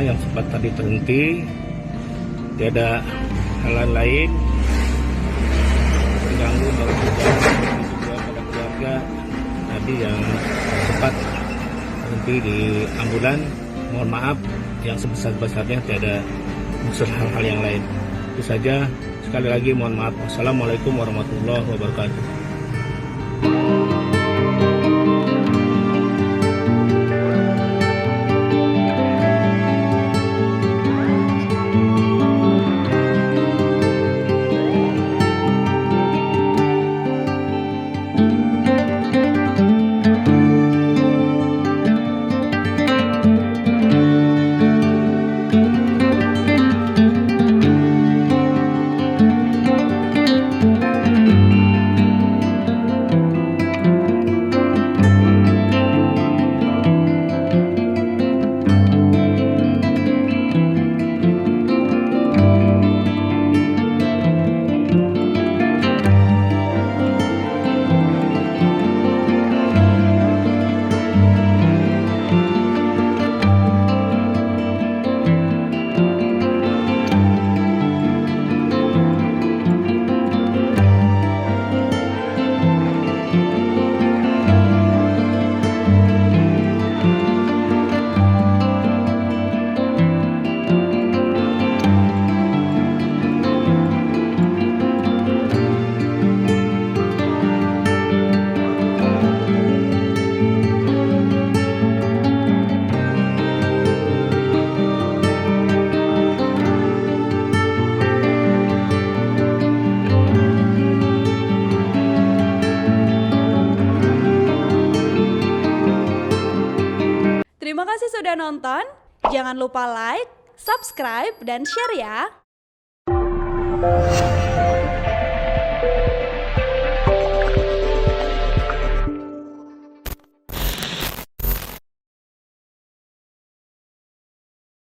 yang sempat tadi terhenti. Tiada hal lain mengganggu dan juga pada keluarga tadi yang sempat berhenti di ambulan. Mohon maaf yang sebesar-besarnya, tiada maksud hal-hal yang lain. Itu saja, sekali lagi mohon maaf. Wassalamualaikum warahmatullahi wabarakatuh. Terima kasih sudah nonton. Jangan lupa like, subscribe, dan share ya.